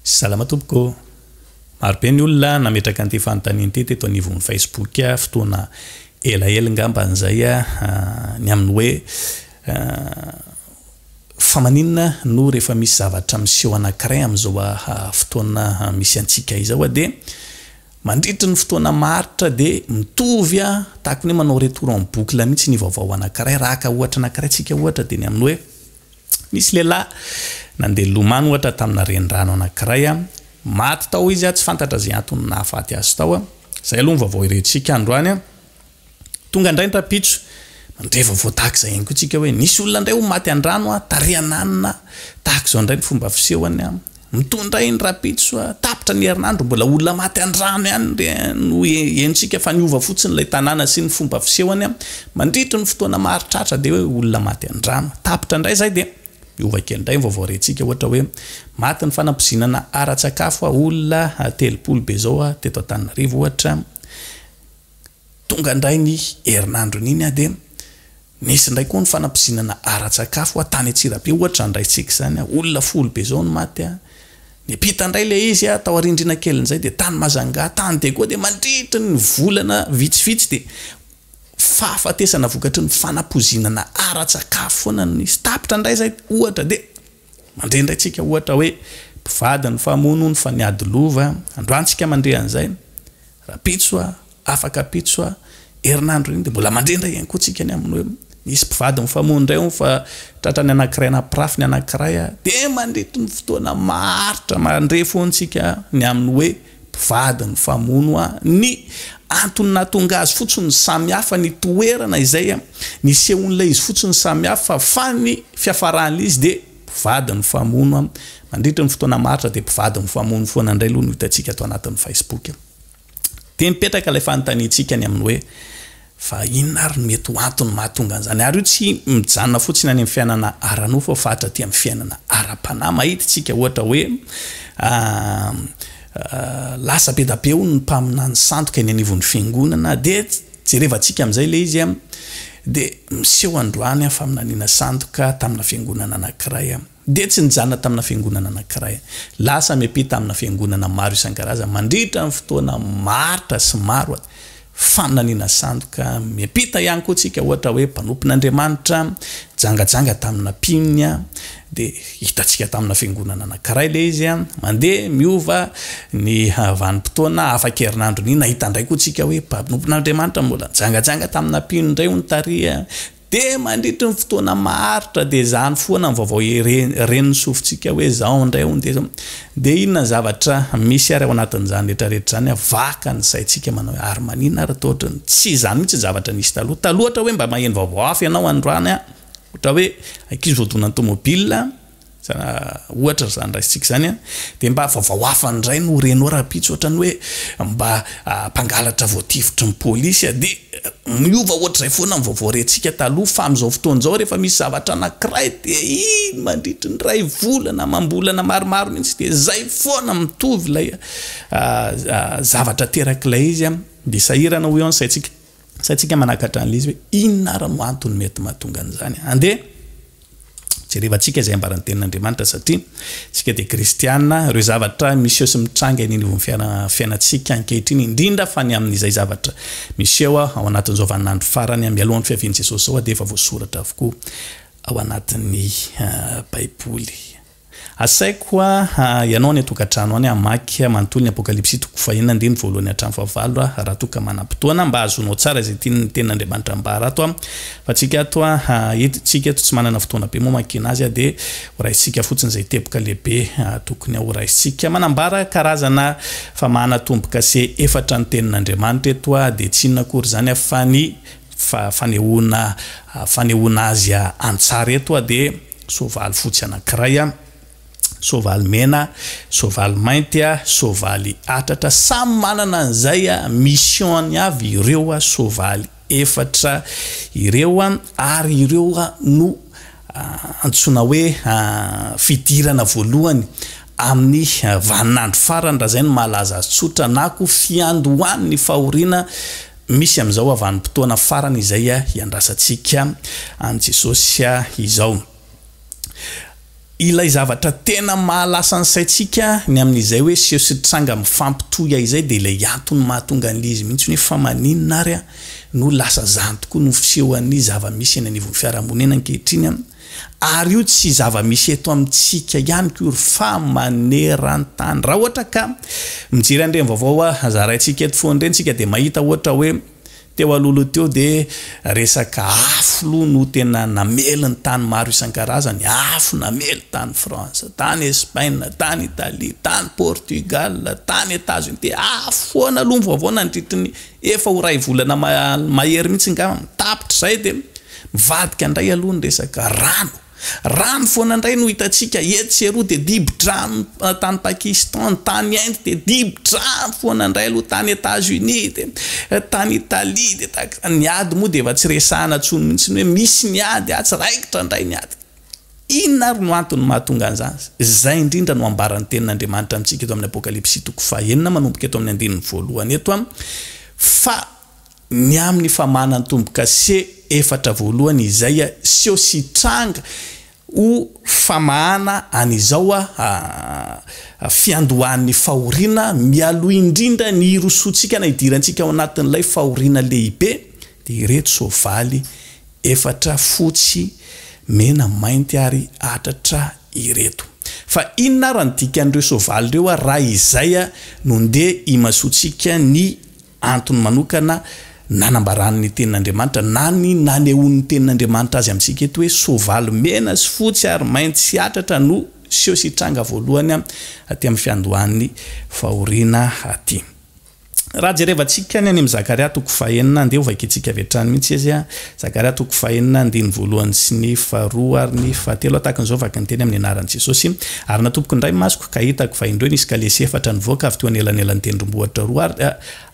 Salama tompoko. Marobe ny olona nametraka an'ity fanontaniana ity teto anivon'ny Facebook fotoana elaela ngamba an'izay ny amin'ny hoe fa maninona no rehefa misy zavatra miseho anankiray amin'izao fotoana misy antsika izao de mandritry ny fotoana maritra de mitovy tahaka ny manao retour en boucle mihitsy ny vaovao anankiray raka ohatra anankiray tsika ohatra de ny amin'ny hoe misy lehilahy nandeha lomano ohatra tamina renirano anankiray maty tao izy tsy fantatra zay antony nahafaty azy tao zay aloha ny vaovao irentsika androany tonga indray rapitso mandreva voatahaka zay ihany koa tsika hoe nisy olona indray ho maty andrano tariananina tahaka zao indray ny fomba fisehony mitondray ny rapitso tapitra ny herinandro mbola olona maty andrano ihany no entsika fa niova fotsiny ilay tanàna sy ny fomba fisehony mandritry ny fotoana maharitratra de hoe olona maty andrano tapitra indray zay de miova kely indray vaovao rentsika ohatra hoe maty ny fanampozinana ara-tsakafo olona 30 be zao teto Antananarivo ohatra tonga indray ny herinandro iny de nisy ndray koa ny fanampozinana ara-tsakafo tany Antsirabe ohatra andraitsika zany olona 10 be zao ny maty nipita indray le izy tao arindrina kelin'izay de tany Mazanga tany de koa de mandritry ny volana vitsivitsy de fahafatesana vokatry ny fanampozinana ara-tsakafo foana nisy tapitra indray zay ohatra de mandre indray tsika ohatra hoe mpivady ny famono ny faniady lova androantsika mandre an'izay rapitso afaka pitso herinandro iny de mbola mandre indray ihany koa tsika ny amin'ny hoe nisy mpivady mifamono indray fa tratrany anankiray na pirafiny anankiray de mandritry ny fotoana maritra mandre foantsika ny amin'ny hoe mpivady ny famono ny antony natonga azy fotsiny samihafa ny toerana izay ny sehon'ilay izy fotsiny samihafa fa ny fiafarany izy de mpivady ny famono mandritry ny fotoana maritra de mpivady ny famono foana indray aloha no hitantsika ato anatin'ny Facebook de mipetraka ilay fanontaniantsika ny amin'ny hoe fa inona ary mety ho antony mahatonga an'izany ary io tsy mijanona fotsiny any amin'ny fiainana ara-nofo fa hatraty amin'ny fiainana ara-panahy mahita tsika ohatra hoe lasa be da be ny mpaminany sandoka eny anivon'ny fiangonana de jerevantsika amin'izay le izy de miseho androany faminaniana sandoka tamina fiangonana anankiray de tsy nijanona tamina fiangonana anankiray lasa miampita amina fiangonana maro isan-karazany mandritra ny fotoana maritra sy maro faminaniana sandoka miampita ihany koa tsika ohatra hoe mpanompon'Andriamanitra jangajanga tamina pimina de hitatsika tamina fiangonana anankiray le izy mandeha miova ny vanim-potoana afaka herinandro ny nahita indray koa tsika hoe mpanompon'Andriamanitra mbola jangajanga tamina pimina indray ny taria de mandritry ny fotoana maharitra de zany foana ny vaovao reniny sofintsika hoe zao indray de inona zavatra misy ary ao anatin'izany rehetrarehetra zany vaka ny saintsika manao hoe ary maninona ary tohatra tsy zany mihitsy zavatra nisy taloha ohatra hoe mba maheno vaovao hafa ianao androany ohatra hoe ankizy voadonan'ny tomobile ohatra zany raisitsika zany de mba vaovao hafa indray no renao rapitso ohatrany hoe mba mpangalatra voatifitry ny polisy de miova ohatra zay foana vaovao rentsika taloha fa am'izao fotoana zao rehefa misy zavatra anankiray de iny mandritry ny ray volana mambolana maromaro mihitsy de zay foana mitovy lay zavatra terak'ilay izy de sahirana ho eo ny saintsika manakatra an'ilay izy hoe inona ary no antony mety mahatonga an'izany andeha jerevantsika zay ambarany tenin'Andriamanitra satria tsika de kristiana reo zavatra misy eo sy mitranga eny anivon'ny fiainatsika ankehitriny indrindra fa ny amin'izay zavatra misy eo ao anatin'izao vaninandro farany mialohan'ny fiavian'i Jesosy ao de efa voasoratra avokoa ao anatin'ny baiboly asaiko ianao ny atokantrano any amaky manontolo ny apokalipsy toko fahinana andiny voalohany hatramin'ny fahavalo raha toka manam-potoana mba azonao tsara zay tiany tenin'Andriamanitra mbara ato fa tsika ato tsika ato tsy manana fotoana be moa makina azy de horaisitsika fotsiny zay teboka lehibe tokony horaisitsika manambara karazana fa mahanatomboka se efatra ny tenin'Andriamanitra eto de tsy inona akory zany fa ny fanehoana azy antsara eto de soavaly fotsy anankiray soavaly mena, soavaly mainty, soavaly atratra samy manana an'izay mission avy ireo soavaly efatra ireo ary ireo no antsona hoe fidirana voalohany amin'ny vaninandro farany raha zay no malaza azy tsotra na ko fiandohany ny fahoriana misy am'izao avanim-potoana farany izay iandrasantsika an Jesosy izao ilay zavatra tena mahalasa ny saitsika ny amin'izay hoe seho sy tranga mifampitoya izay de ilay antony mahatonga an'ilay izy mihitsy hoe fa maninona ary no lasa zany tokoa no fisehoan'ny zava-misy eny anivon'ny fiarahamonina ankehitriny ary io tsy zava-misy eto amintsika ihany koa fa maneran-tany raha ohatra ka mijery andreny vaovao zaraintsika eto foana ireny tsika de mahita ohatra hoe teo alolo teo de resaka afo loha no tena namely ny tany maro isan-karazany afo namely tany France tany Espagne tany Italie tany Portugal tany États-Unis de afo foana aloha vaovao nandritry efa ho ray volana mahery mihitsy nga tapitra zay de mivadika andray aloha ny resaka rano foana indray no hitantsika eto seroa de dibo-drano tany Pakistan tany Inde de dibo-drano foana indray aloha tany États-Unis de tany Italie de ny ady moa de efa tsy resahana tsony mihitsy hoe misy ny ady tsy raikitra indray ny ady inona ary no antony mahatonga an'izany zay indrindra no ambaran'ny tenin'Andriamanitra amintsika eto amin'ny Apokalipsy 9 manomboka eto amin'ny 9 eto fa ny amin'ny famana ny tombo-kase efatra voalohany izay seho sy tranga ho famahana an'izao fiandohan'ny fahoriana mialoha indrindra ny irosotsika na idirantsika ao anatin'ilay fahoriana lehibe de ireto soavaly efatra fotsy mena mainty ary atratra ireto fa inona ary ny dikan'ireo soavaly ireo raha izay no ndeha imasotsika ny antony manokana nanambaran'ny tenin'Andriamanitra na ny nanehoan'ny tenin'Andriamanitra azy amintsika eto hoe soavaly mena sy fotsy ary mainty sy atratra no seho sy tranga voalohany aty amin'ny fiandohan'ny fahoriana aty raha jerevantsika ny any amin'ny Zakaria 9 andeha ovakitsika vetrany mihitsy izy Zakaria 9 andiny voalohany sy ny faharoa ary ny fahatelo atakan'izao vaky ny teny amin'ny anaran'i Jesosy ary natompoko indray masoko ka hitako fa indreo nisy kalesy efatra nivoaka avy teo anelanelan'ny tendrombohitra roa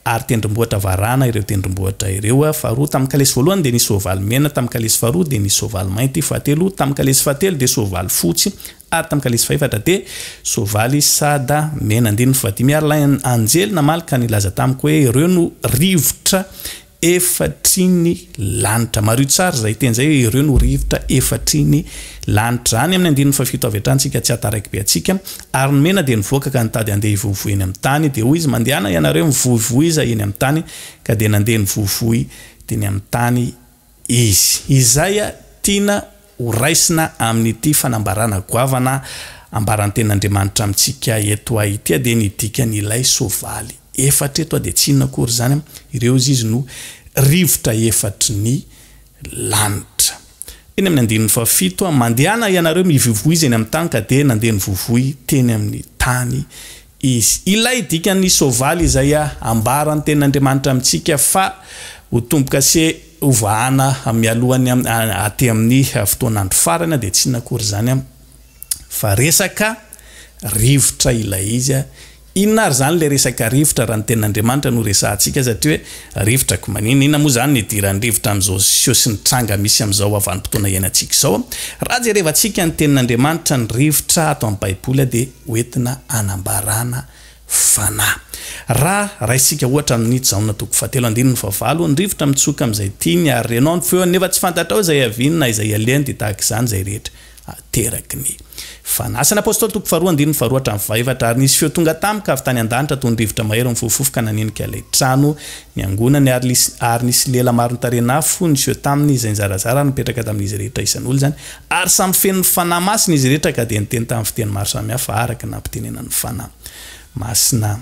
ary tendrombohitra varana ireo tendrombohitra ireo faharoa tamin'ny kalesy voalohany de nisy soavaly mena tamin'ny kalesy faharoa de nisy soavaly mainty fahatelo tamin'ny kalesy fahatelo de soavaly fotsy ary tamin'ny kalesy fahefatra de soavaly sada mena andiny fadimy ary lay anjely namaly ka nilaza tamiko hoe ireo no rivotra efatriny lanitra mario tsara zay teny zay ireo no rivotra efatriny lanitra any amin'ny andininy fafito avy atrantsika tsy ataraiky be atsika ary ny mena de nivoaka ka nitady andeha hivovoy eny amin'ny tany de hoy izy mandehana ianareo mivovoiza eny amin'ny tany ka de nandeha nivovoy teny amin'ny tany izy izay tiana ho raisina amin'ity fanambarana goavana ambaran'ny tenin'Andriamanitra amintsika eto ity de nidikany ilay soavaly efatra eto de tsy inakory zany ireo izy no rivotra efatry ny lanitra eny amin'ny andininy fafito mandehana ianareo mivovoiza eny amin'ny tany ka de nandeha nivovoy teny amin'ny tany izy ilay dikany soavaly izay ambaran'ny tenin'Andriamanitra amintsika fa ho tomboka se ovahana mialohany aty amin'ny fotoanandro farany de tsy inakory zany fa resaka rivotra ilay izy inona ary zany le resaka rivotra raha ny tenin'Andriamanitra no resahantsika satria hoe rivotra ko manina inona moa zany ny idiran'ny rivotra amin'izao seho sy ny tranga misy amin'izao avanimpotoana iainantsika zao raha jerevantsika ny tenin'Andriamanitra ny rivotra ato amin'ny baiboly de hoentina anambarana fanahy raha raisika ohatra amin'ny Jaona 7:9 ny rivotra mitsoka amin'izay tiany ary renao ny feony nefa tsy fantatra ao izay avinina izay aleny de tahaka izany zay rehetra ateraky ny fanahy asany apôstôly 2:2 ary nisy feo tonga tamika avy tany an-danitra toy ny rivotra mahery mifofofoka ka nanenika ilay trano ny angonany ary nisy lela maro nitarena afo nisy eo taminy izay nizarazara nipetraka tamin'izy rehetra isan'olo zany ary samy fenony fanahy masina izy rehetra ka de niteny tamin'ny fiteny maro samihafa araka nampitenenan'ny fanahy masina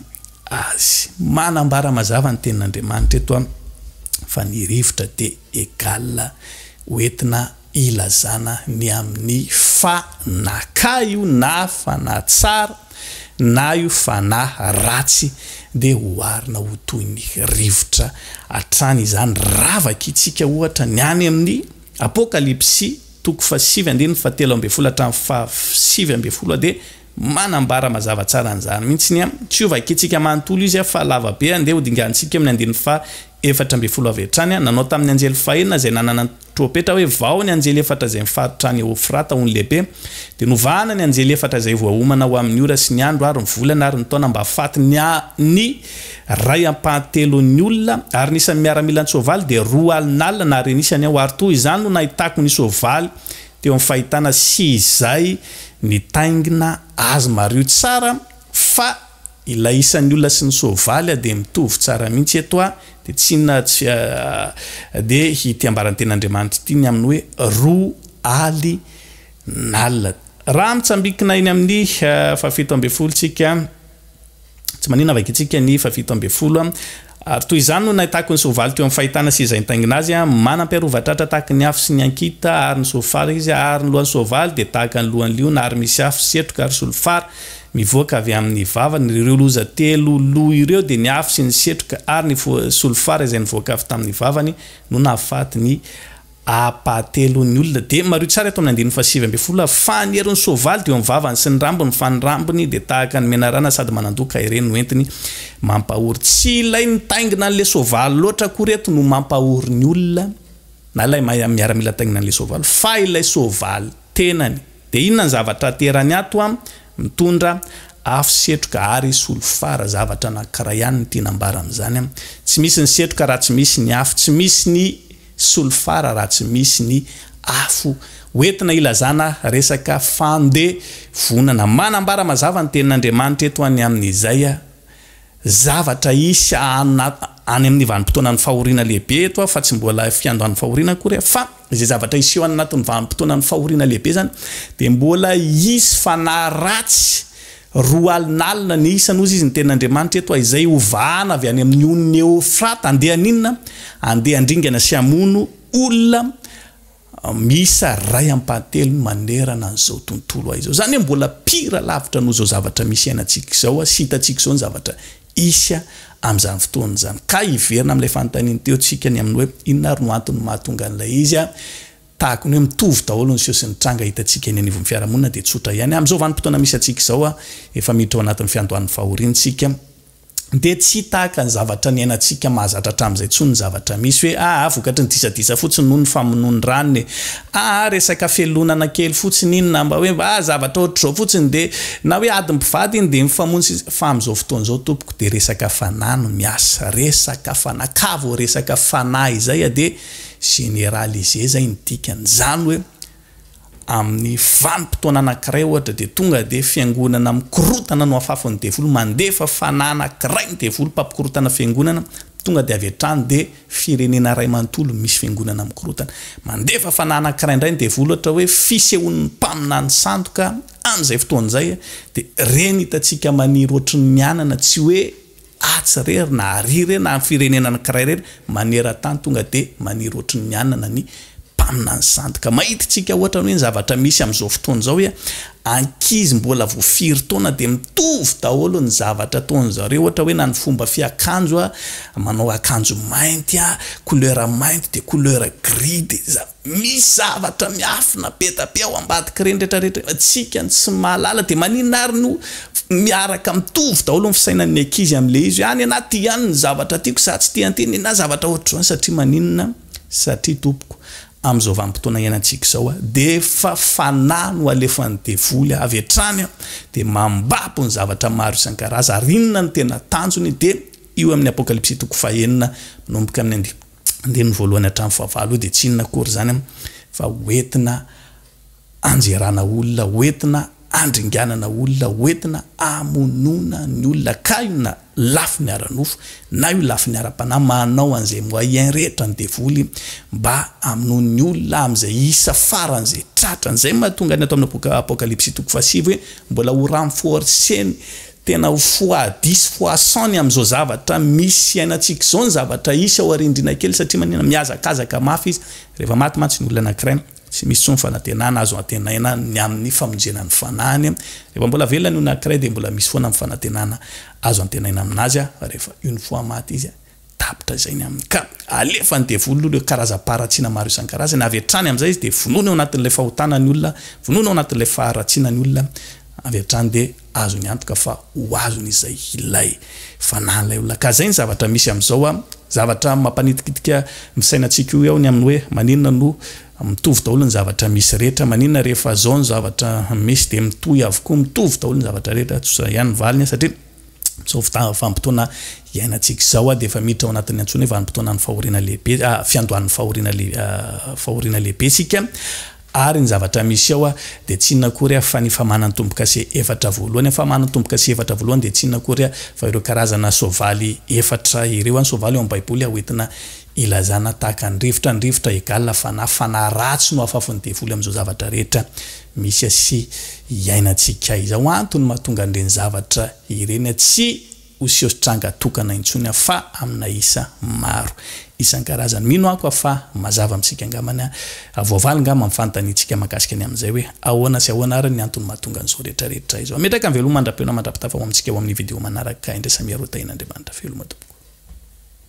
azy manambara mazava ny tenin'Andriamanitra eto fa ny rivotra de égale hoentina ilazana ny amin'ny fanaka io na fanahy tsara na io fanahy ratsy de hoarina ho toy ny rivotra atrany izany ravaka itsika ohatra ny any amin'ny Apokalipsy 7:7 de manambara mazava tsara an'izany mihitsy ny tsy ovaka itsika manontolo izy fa lava be andeha ho dingantsika amin'ny andiny fa 7 avy hatrany nanao tamin'ny anjely fahenina zay nanana tropetra hoe vao ny anjely efatra zay mifarotrany Eufrata ho ny lehibe de novahana ny anjely efatra zay voahomana ho amin'ny ora sy ny andro ary ny volana ary ny taona mba afaty ny ray ampahantelon'ny olona ary nisany miaramila ny soavaly de 2 alin'alina na renisany ao ary toy izany no nahitako ny soavaly teo amin'ny fahitana sy izay ny taingina azo mario tsara fa ilay isan'ny olona sy ny soavaly de mitovy tsara mihitsy eto de tsinna de hitiambarany ten'Andriamanitra ity ny amin'ny hoe roa aly nalina raha mitsambikina iny amin'ny fafito amby folo tsika tsy manina vaky tsika ny fafito amby folo ary toy izany no nahitako ny soavaly teo amin'ny fahitana sy izay nitaingina azy manam-piarovatratra tahaka ny afo sy ny ankita ary ny soavaly izy ary ny lohan'ny soavaly de tahaka ny lohan'ny liona ary misy afo setroka ary solofara mivoaka avy amin'ny vavany ireo loza telo loha ireo de ny afo sy ny setroka ary ny solofara izay nivoaka avy tamin'ny vavany no nahafaty ny apatelon'ny olona de mario tsara eto amin'ny 9:7 fanieron'ny soavaly de eo amin'ny vavany sy ny rambony fa ny rambony de tahaka ny menarana sady manandoka ireny no entiny mampahory tsy ilay nitaingina an'le soavaly loatra koreto no mampahory ny olona na ilay miaramila taingina an'le soavaly fa ilay soavaly tenany de inona ny zavatra terany ato mitondra afo setroka ary solofara zavatra anankiray ihany ny tianambara amin'izany tsy misy ny setroka raha tsy misy ny afo tsy misy ny solofara raha tsy misy ny afo hoentina ilazana resaka fandevonana manambara mazava ny tenin'Andriamanitra eto any amin'izay zavatra isy any amin'ny vanim-potoana ny fahoriana lehibe eto fa tsy mbola fiandohan'ny fahoriana akory fa izay zavatra isy eo anatin'ny vanim-potoana ny fahoriana lehibe zany de mbola isy fanahy ratsy roa alinalina ny isany ozy izy ny tenin'Andriamanitra eto izay ovahana avy any amin'ny oniny Eufrate andeha ninona andeha andringana sy amono olona misa ray ampatelo manerana an'izao tontolo izao zany hoe mbola pira lavitra noho zao zavatra misy ainatsika izao sy hitatsika izao ny zavatra isy amin'izany fotoana zany ka iverina amin'ilay fanontaniany teo tsika ny amin'ny hoe inona ary no antony mahatonga an'ilay izy tahaka ny hoe mitovy daholo ny sy ny tranga hitatsika eny anivon'ny fiarahamonina de tsotra ihany amin'izao vanim-potoana misy atsika izao efa miditra ao anatin'ny fiandohan'ny fahoriantsika de tsy tahaka ny zavatra ny ainatsika mahazatra hatramin'izay tsony ny zavatra misy hoe vokatry ny disadisa fotsiny noho ny famonoany ranony resaka felonana kely fotsiny inona mba hoe zavatra ohatr'izao fotsiny de na hoe ady mpivady iny de mifamontsy fa amin'izao fotoana izao tompoko de resaka fanahy no miasa resaka fanahy ka vao resaka fanahy izay de généraliser zay ny dikany zany hoe amin'ny vanim-potoana anankiray ohatra de tonga de fiangonana mikorotana no afafon'ny devolo mandefa fanahy anankiray ny devolo mpampikorotana fiangonana tonga de avy hatrany de firenena ray manontolo misy fiangonana mikorotana mandefa fanahy anankiray indray ny devolo ohatra hoe fisehoan'ny mpaminany sandoka amin'izay fotoana zay de reny hitatsika maniry ohatry ny mianana tsy hoe atsy rery na ariry na firenena anankiray rery maneran-tany tonga de maniry ohatry ny mianana ny mpaminany sandoka mahititsika ohatra hoe ny zavatra misy amin'izao fotoana zao hoe ankizy mbola voafiry taona de mitovy daholo ny zavatra taony zareo ohatra hoe na ny fomba fiakanjo manao akanjo mainty couleur mainty de couleur gris de misy zavatra miafina petape ao ambadika reny rehetrarehetra tsika tsy mahalala de maninona ary no miaraka mitovy daholo ny fisainan'ny ankizy amin'le izy any anaty ihany ny zavatra tiako sa tsy tianteny na zavatra ohatr'izany satria maninona satria tompoko amin'izao vanim-potoana iainantsika izao de fa fanahy no alefan'ny devoly avy hatrany de mambapo ny zavatra maro isan-karazany ary inona ny tena tanjony de io amin'ny apokalipsy toko fahenina manomboka amin'ny andininy voalohany hatramin'ny fahavalo de tsy inona akory zany fa hoentina anjerana olona hoentina andringanana olona hoentina amonona ny olona ka io na lafy ny aranofo na io lafy ny ara-panahy manao an'izay moyen rehetra ny devoly mba amonony olona amin'izay isa faran'izay tratra an'izay mahatonga ny atao amin'ny apokalipsy toko fahasivy hoe mbola ho renforceny tena ho fois 10 fois 100 amin'izao zavatra misy ainatsika izao ny zavatra isy ao arindrina kely satria manina miazakazaka mafy izy rehefa maty mantsy ny olona anankiray tsy misy tsony fanantenana azo antenaina ny amin'ny famonjena ny fanahany rehefa mbola velona ny olona anankiray de mbola misy foana amin'ny fanantenana azo antenaina aminazy rehefa une fois maty izy tapitra zay ny amin'ny ka alefa ny devolo le karazam-paratsiana maro isan-karazany avy hatrany amin'izay izy de vonoina ao anatin'ilay fahotana ny olona vonoina ao anatin'ilay faharatsiana ny olona avy hatrany de azo ny antoka fa ho azony izay ilay fanahyn'ilay olona ka zay ny zavatra misy amin'izao zavatra mampanitikidika misainantsika io ao ny amin'ny hoe maninona no mitovy daholo ny zavatra misy rehetra maninona rehefa zao ny zavatra misy de mitohy avokoa mitovy daholo ny zavatra rehetra tsotra ihany valiny satria zao vanim-potoana iainantsika izao de efa miditra ao anatin'ny antsony hoe vanim-potoana ny fahoriana lehibe fiandohan'ny fahoriana lehibe sika ary ny zavatra misy ao de tsy inona kory fa ny famanana tombo-kase efatra voalohany famanana tombo-kase efatra voalohany de tsy inona kory fa ireo karazana sovaly efatra ireo any sovaly eo amin'ny baiboly hoentina ilazana tahaka ny rivotra egal fana ratsy no afafony devoly am'izao zavatra rehetra misy asy iainantsika izao antony mahatonga andreny zavatra ireny tsy osiositranga tokana intsony fa amina isa maro isan-karazany mino ako fa mazava amitsika angamana voavaly ngama mifantanitsika makasika any am'izay hoe ahoana sy ahoana ary ny antony mahatonga an'izao rehetrarehetra izao ametraka ny veloma mandrapena mandrapitafa ho amitsika ho amin'ny video manaraka indray samiaro tain'Andriamanitra veloma tompoko